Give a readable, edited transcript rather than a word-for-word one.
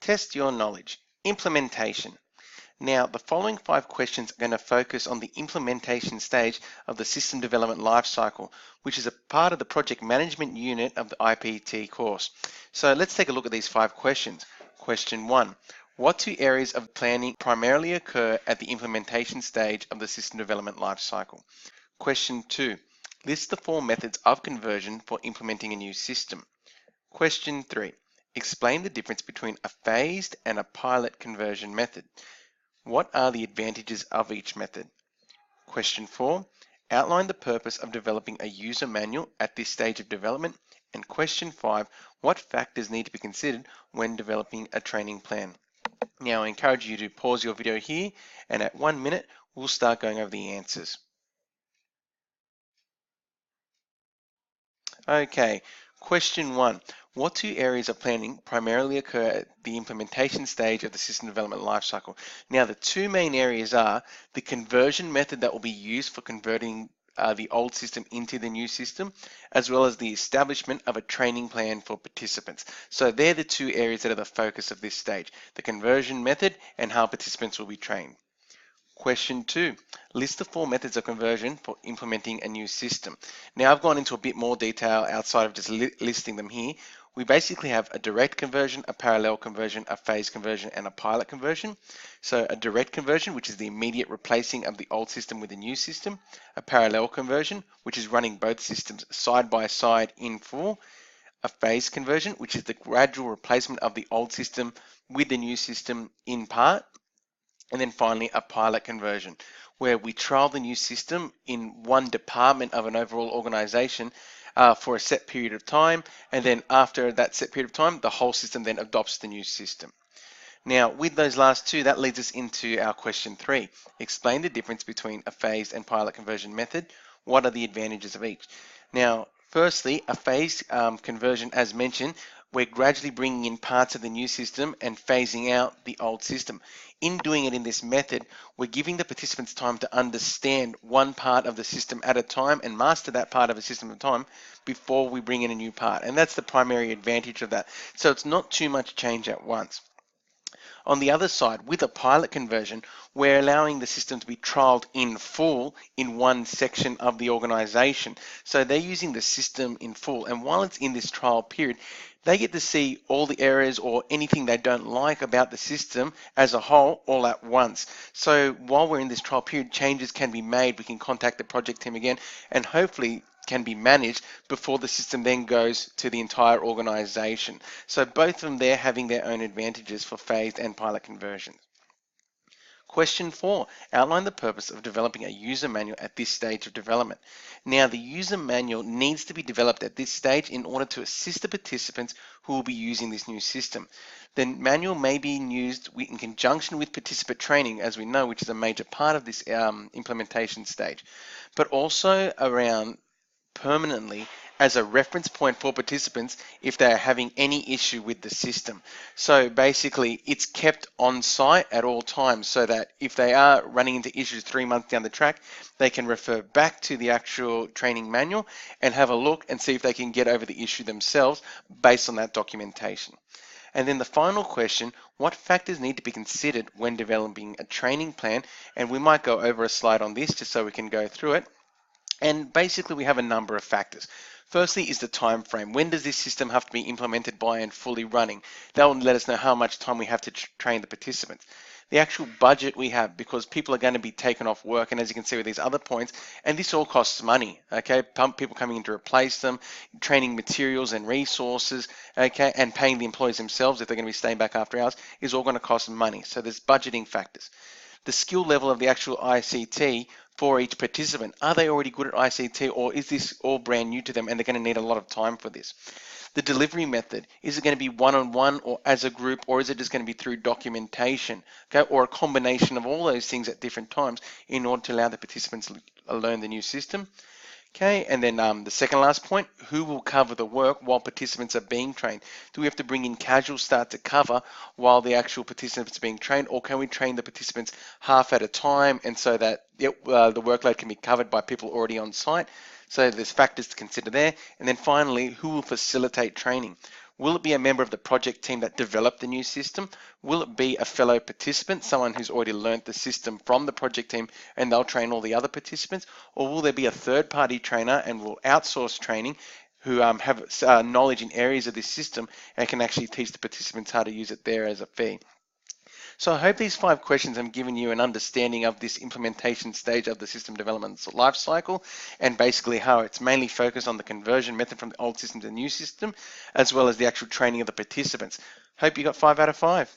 Test your knowledge. Implementation. Now, the following 5 questions are going to focus on the implementation stage of the system development lifecycle, which is a part of the project management unit of the IPT course. So let's take a look at these 5 questions. Question 1. What 2 areas of planning primarily occur at the implementation stage of the system development lifecycle? Question 2. List the 4 methods of conversion for implementing a new system. Question 3. Explain the difference between a phased and a pilot conversion method. What are the advantages of each method? Question 4. Outline the purpose of developing a user manual at this stage of development. And question 5. What factors need to be considered when developing a training plan? Now, I encourage you to pause your video here, and at 1 minute, we'll start going over the answers. Okay, question 1. What 2 areas of planning primarily occur at the implementation stage of the system development lifecycle? Now, the 2 main areas are the conversion method that will be used for converting the old system into the new system, as well as the establishment of a training plan for participants. So they're the 2 areas that are the focus of this stage, the conversion method and how participants will be trained. Question 2, list the 4 methods of conversion for implementing a new system. Now, I've gone into a bit more detail outside of just listing them here. We basically have a direct conversion, a parallel conversion, a phased conversion, and a pilot conversion. So a direct conversion, which is the immediate replacing of the old system with a new system. A parallel conversion, which is running both systems side by side in full. A phased conversion, which is the gradual replacement of the old system with the new system in part. And then finally, a pilot conversion, where we trial the new system in one department of an overall organization for a set period of time, and then after that set period of time, the whole system then adopts the new system. Now, with those last 2, that leads us into our question 3. Explain the difference between a phased and pilot conversion method. What are the advantages of each? Now, firstly, a phased conversion, as mentioned, we're gradually bringing in parts of the new system and phasing out the old system. In doing it in this method, we're giving the participants time to understand one part of the system at a time and master that part of the system at a time before we bring in a new part. And that's the primary advantage of that. So it's not too much change at once. On the other side, with a pilot conversion, we're allowing the system to be trialed in full in one section of the organization. So they're using the system in full. And while it's in this trial period, they get to see all the errors or anything they don't like about the system as a whole all at once. So while we're in this trial period, changes can be made. We can contact the project team again and hopefully can be managed before the system then goes to the entire organization. So both of them there having their own advantages for phased and pilot conversions. Question 4, outline the purpose of developing a user manual at this stage of development. Now, the user manual needs to be developed at this stage in order to assist the participants who will be using this new system. The manual may be used in conjunction with participant training, as we know, which is a major part of this implementation stage, but also around permanently as a reference point for participants if they're having any issue with the system. So basically, it's kept on site at all times so that if they are running into issues 3 months down the track, they can refer back to the actual training manual and have a look and see if they can get over the issue themselves based on that documentation. And then the final question, what factors need to be considered when developing a training plan? And we might go over a slide on this just so we can go through it. And basically, we have a number of factors. Firstly is the time frame. When does this system have to be implemented by and fully running? That will let us know how much time we have to train the participants. The actual budget we have, because people are going to be taken off work, and as you can see with these other points, and this all costs money, okay? People coming in to replace them, training materials and resources, okay, and paying the employees themselves if they're going to be staying back after hours is all going to cost money. So there's budgeting factors. The skill level of the actual ICT for each participant. Are they already good at ICT, or is this all brand new to them and they're going to need a lot of time for this? The delivery method, is it going to be one-on-one or as a group, or is it just going to be through documentation, okay, or a combination of all those things at different times in order to allow the participants to learn the new system? Okay, and then the second last point, who will cover the work while participants are being trained? Do we have to bring in casual staff to cover while the actual participants are being trained, or can we train the participants half at a time and so that the workload can be covered by people already on site? So there's factors to consider there. And then finally, who will facilitate training? Will it be a member of the project team that developed the new system? Will it be a fellow participant, someone who's already learnt the system from the project team and they'll train all the other participants? Or will there be a third-party trainer and will outsource training who have knowledge in areas of this system and can actually teach the participants how to use it there as a fee? So I hope these 5 questions have given you an understanding of this implementation stage of the system development life cycle, and basically how it's mainly focused on the conversion method from the old system to the new system, as well as the actual training of the participants. Hope you got 5 out of 5.